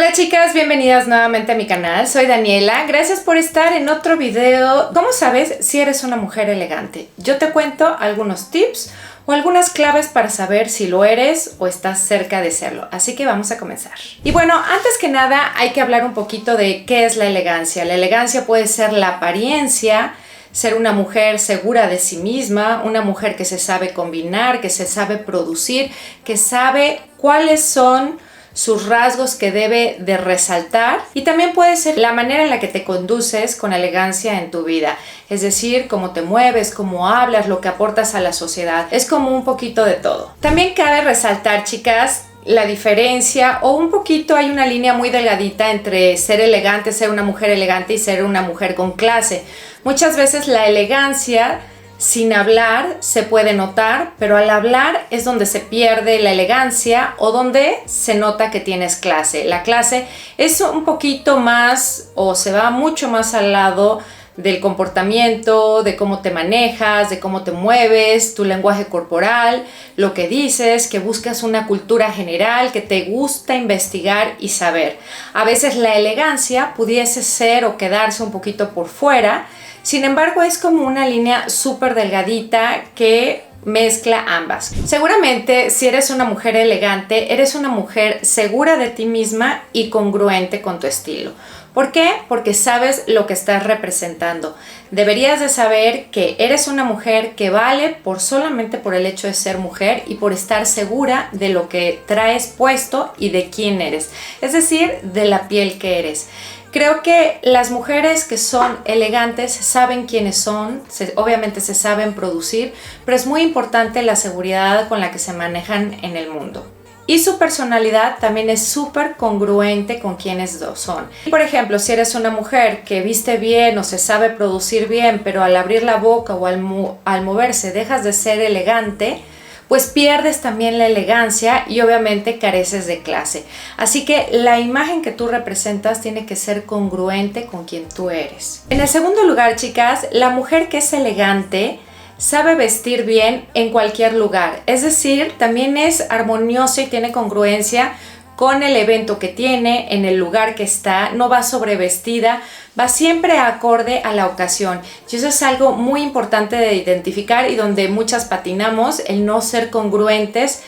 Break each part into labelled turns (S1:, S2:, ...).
S1: Hola chicas, bienvenidas nuevamente a mi canal, soy Daniela, gracias por estar en otro video. ¿Cómo sabes si eres una mujer elegante? Yo te cuento algunos tips o algunas claves para saber si lo eres o estás cerca de serlo, así que vamos a comenzar. Y bueno, antes que nada hay que hablar un poquito de qué es la elegancia. La elegancia puede ser la apariencia, ser una mujer segura de sí misma, una mujer que se sabe combinar, que se sabe producir, que sabe cuáles son sus rasgos que debe de resaltar, y también puede ser la manera en la que te conduces con elegancia en tu vida, es decir, cómo te mueves, cómo hablas, lo que aportas a la sociedad, es como un poquito de todo. También cabe resaltar, chicas, la diferencia o un poquito hay una línea muy delgadita entre ser elegante, ser una mujer elegante y ser una mujer con clase. Muchas veces la elegancia sin hablar se puede notar, pero al hablar es donde se pierde la elegancia o donde se nota que tienes clase. La clase es un poquito más o se va mucho más al lado del comportamiento, de cómo te manejas, de cómo te mueves, tu lenguaje corporal, lo que dices, que buscas una cultura general, que te gusta investigar y saber. A veces la elegancia pudiese ser o quedarse un poquito por fuera. Sin embargo, es como una línea súper delgadita que mezcla ambas. Seguramente, si eres una mujer elegante, eres una mujer segura de ti misma y congruente con tu estilo. ¿Por qué? Porque sabes lo que estás representando. Deberías de saber que eres una mujer que vale solamente por el hecho de ser mujer y por estar segura de lo que traes puesto y de quién eres. Es decir, de la piel que eres. Creo que las mujeres que son elegantes saben quiénes son, obviamente se saben producir, pero es muy importante la seguridad con la que se manejan en el mundo. Y su personalidad también es súper congruente con quienes son. Por ejemplo, si eres una mujer que viste bien o se sabe producir bien, pero al abrir la boca o al moverse dejas de ser elegante, pues pierdes también la elegancia y obviamente careces de clase. Así que la imagen que tú representas tiene que ser congruente con quien tú eres. En el segundo lugar, chicas, la mujer que es elegante sabe vestir bien en cualquier lugar. Es decir, también es armoniosa y tiene congruencia con el evento que tiene, en el lugar que está, no va sobrevestida, va siempre acorde a la ocasión. Y eso es algo muy importante de identificar y donde muchas patinamos, el no ser congruentes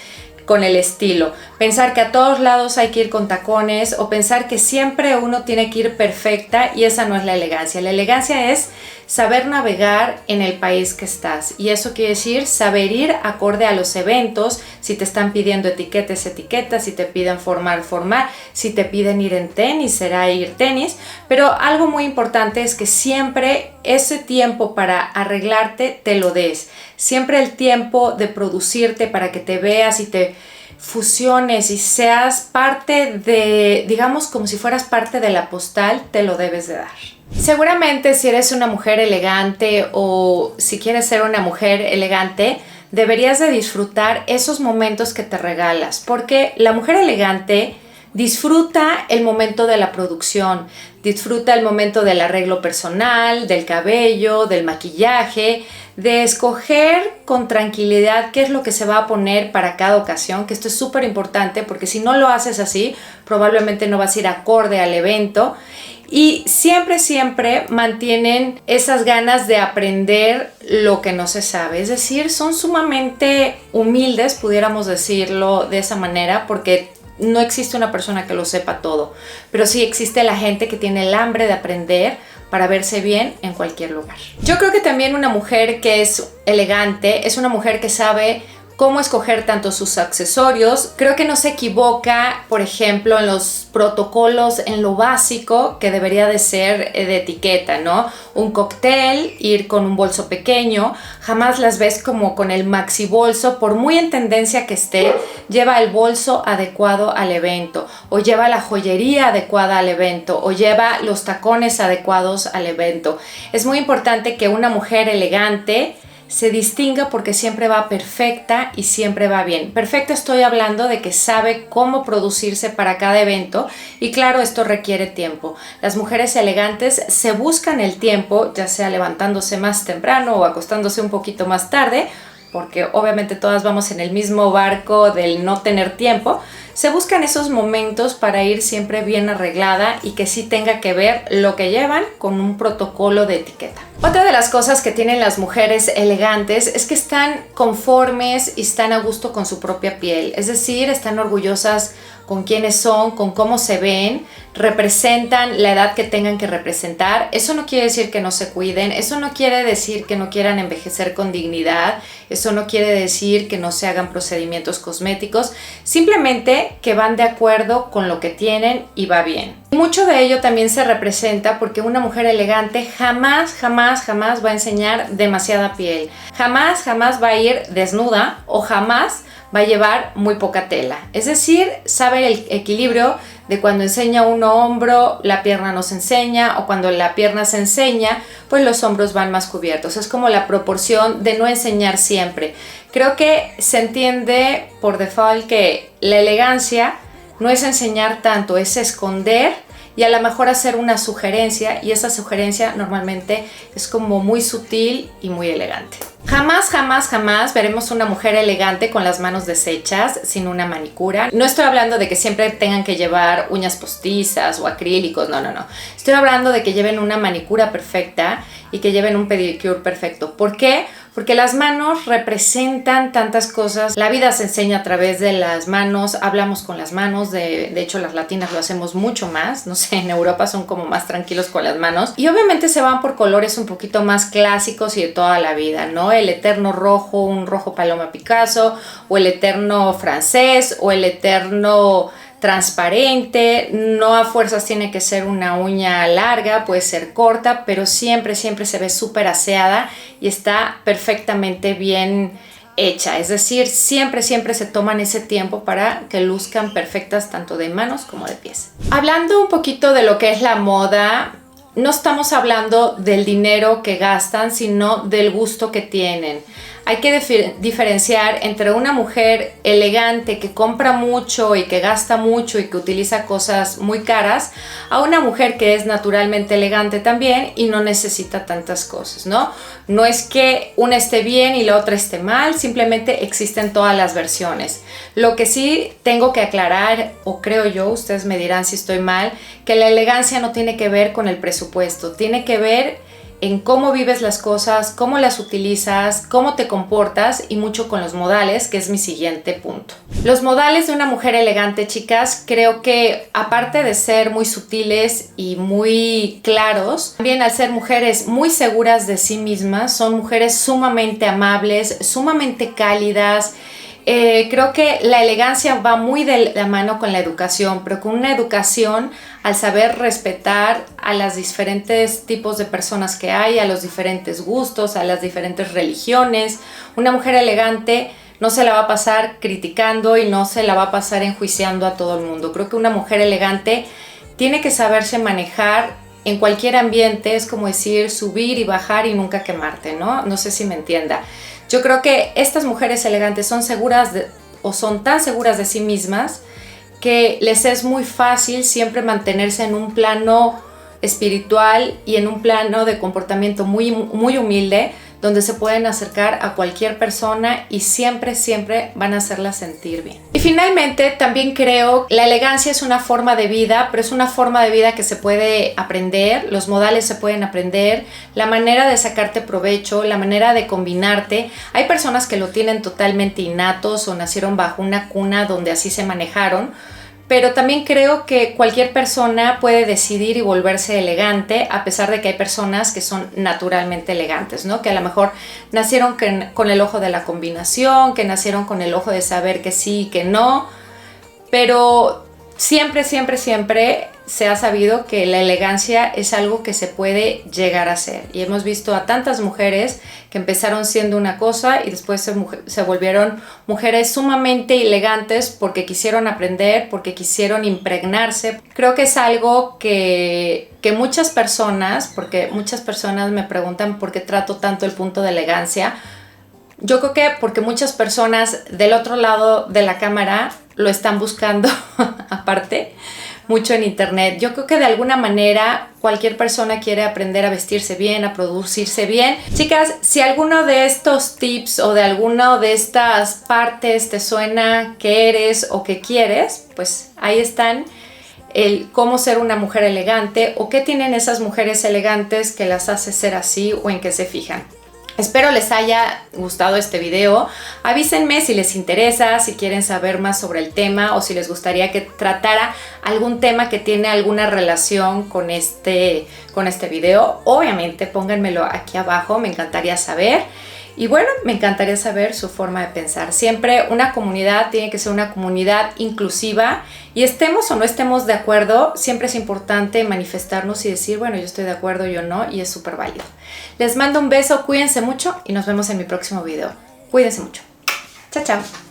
S1: con el estilo. Pensar que a todos lados hay que ir con tacones o pensar que siempre uno tiene que ir perfecta, y esa no es la elegancia. La elegancia es saber navegar en el país que estás, y eso quiere decir saber ir acorde a los eventos. Si te están pidiendo etiquetas, si te piden formar, si te piden ir en tenis, será ir tenis, pero algo muy importante es que siempre ese tiempo para arreglarte te lo des, siempre el tiempo de producirte para que te veas y te fusiones y seas parte de, digamos, como si fueras parte de la postal, te lo debes de dar. Seguramente si eres una mujer elegante o si quieres ser una mujer elegante, deberías de disfrutar esos momentos que te regalas, porque la mujer elegante disfruta el momento de la producción, disfruta el momento del arreglo personal, del cabello, del maquillaje, de escoger con tranquilidad qué es lo que se va a poner para cada ocasión, que esto es súper importante porque si no lo haces así, probablemente no vas a ir acorde al evento. Y siempre mantienen esas ganas de aprender lo que no se sabe. Es decir, son sumamente humildes, pudiéramos decirlo de esa manera, porque no existe una persona que lo sepa todo. Pero sí existe la gente que tiene el hambre de aprender para verse bien en cualquier lugar. Yo creo que también una mujer que es elegante es una mujer que sabe cómo escoger tanto sus accesorios. Creo que no se equivoca, por ejemplo, en los protocolos, en lo básico que debería de ser de etiqueta, ¿no? Un cóctel, ir con un bolso pequeño, jamás las ves como con el maxi bolso, por muy en tendencia que esté, lleva el bolso adecuado al evento, o lleva la joyería adecuada al evento, o lleva los tacones adecuados al evento. Es muy importante que una mujer elegante se distinga porque siempre va perfecta y siempre va bien. Perfecta estoy hablando de que sabe cómo producirse para cada evento, y claro, esto requiere tiempo. Las mujeres elegantes se buscan el tiempo, ya sea levantándose más temprano o acostándose un poquito más tarde, porque obviamente todas vamos en el mismo barco del no tener tiempo, se buscan esos momentos para ir siempre bien arreglada y que sí tenga que ver lo que llevan con un protocolo de etiqueta. Otra de las cosas que tienen las mujeres elegantes es que están conformes y están a gusto con su propia piel, es decir, están orgullosas con quiénes son, con cómo se ven, representan la edad que tengan que representar. Eso no quiere decir que no se cuiden, eso no quiere decir que no quieran envejecer con dignidad, eso no quiere decir que no se hagan procedimientos cosméticos, simplemente que van de acuerdo con lo que tienen y va bien. Y mucho de ello también se representa porque una mujer elegante jamás va a enseñar demasiada piel, jamás va a ir desnuda o jamás va a llevar muy poca tela. Es decir, sabe el equilibrio de cuando enseña uno hombro, la pierna no se enseña, o cuando la pierna se enseña, pues los hombros van más cubiertos. Es como la proporción de no enseñar siempre. Creo que se entiende por default que la elegancia no es enseñar tanto, es esconder y a lo mejor hacer una sugerencia, y esa sugerencia normalmente es como muy sutil y muy elegante. Jamás veremos una mujer elegante con las manos deshechas, sin una manicura. No estoy hablando de que siempre tengan que llevar uñas postizas o acrílicos, no. Estoy hablando de que lleven una manicura perfecta y que lleven un pedicure perfecto. ¿Por qué? Porque las manos representan tantas cosas. La vida se enseña a través de las manos, hablamos con las manos, de hecho las latinas lo hacemos mucho más, no sé, en Europa son como más tranquilos con las manos. Y obviamente se van por colores un poquito más clásicos y de toda la vida, ¿no? El eterno rojo, un rojo Paloma Picasso, o el eterno francés, o el eterno transparente. No a fuerzas tiene que ser una uña larga, puede ser corta, pero siempre se ve súper aseada y está perfectamente bien hecha. Es decir, siempre se toman ese tiempo para que luzcan perfectas tanto de manos como de pies. Hablando un poquito de lo que es la moda, no estamos hablando del dinero que gastan, sino del gusto que tienen. Hay que diferenciar entre una mujer elegante que compra mucho y que gasta mucho y que utiliza cosas muy caras, a una mujer que es naturalmente elegante también y no necesita tantas cosas, ¿no? No es que una esté bien y la otra esté mal, simplemente existen todas las versiones. Lo que sí tengo que aclarar, o creo yo, ustedes me dirán si estoy mal, que la elegancia no tiene que ver con el presupuesto, tiene que ver en cómo vives las cosas, cómo las utilizas, cómo te comportas y mucho con los modales, que es mi siguiente punto. Los modales de una mujer elegante, chicas, creo que aparte de ser muy sutiles y muy claros, también al ser mujeres muy seguras de sí mismas, son mujeres sumamente amables, sumamente cálidas. Creo que la elegancia va muy de la mano con la educación, pero con una educación al saber respetar a los diferentes tipos de personas que hay, a los diferentes gustos, a las diferentes religiones. Una mujer elegante no se la va a pasar criticando y no se la va a pasar enjuiciando a todo el mundo. Creo que una mujer elegante tiene que saberse manejar en cualquier ambiente, es como decir subir y bajar y nunca quemarte, ¿no? No sé si me entienda. Yo creo que estas mujeres elegantes son seguras o son tan seguras de sí mismas que les es muy fácil siempre mantenerse en un plano espiritual y en un plano de comportamiento muy humilde, donde se pueden acercar a cualquier persona y siempre van a hacerla sentir bien. Y finalmente también creo que la elegancia es una forma de vida, pero es una forma de vida que se puede aprender, los modales se pueden aprender, la manera de sacarte provecho, la manera de combinarte. Hay personas que lo tienen totalmente innatos o nacieron bajo una cuna donde así se manejaron, pero también creo que cualquier persona puede decidir y volverse elegante, a pesar de que hay personas que son naturalmente elegantes, ¿no? Que a lo mejor nacieron con el ojo de la combinación, que nacieron con el ojo de saber que sí y que no, pero siempre se ha sabido que la elegancia es algo que se puede llegar a ser. Y hemos visto a tantas mujeres que empezaron siendo una cosa y después se volvieron mujeres sumamente elegantes porque quisieron aprender, porque quisieron impregnarse. Creo que es algo que muchas personas, porque muchas personas me preguntan por qué trato tanto el punto de elegancia. Yo creo que porque muchas personas del otro lado de la cámara lo están buscando aparte. mucho en internet. Yo creo que de alguna manera cualquier persona quiere aprender a vestirse bien, a producirse bien. Chicas, si alguno de estos tips o de alguna de estas partes te suena que eres o que quieres, pues ahí están. El cómo ser una mujer elegante o qué tienen esas mujeres elegantes que las hace ser así o en qué se fijan. Espero les haya gustado este video. Avísenme si les interesa, si quieren saber más sobre el tema o si les gustaría que tratara algún tema que tiene alguna relación con este video. Obviamente pónganmelo aquí abajo, me encantaría saber. Y bueno, me encantaría saber su forma de pensar. Siempre una comunidad tiene que ser una comunidad inclusiva y estemos o no estemos de acuerdo, siempre es importante manifestarnos y decir, bueno, yo estoy de acuerdo, yo no, y es súper válido. Les mando un beso, cuídense mucho y nos vemos en mi próximo video. Cuídense mucho. Chao, chao.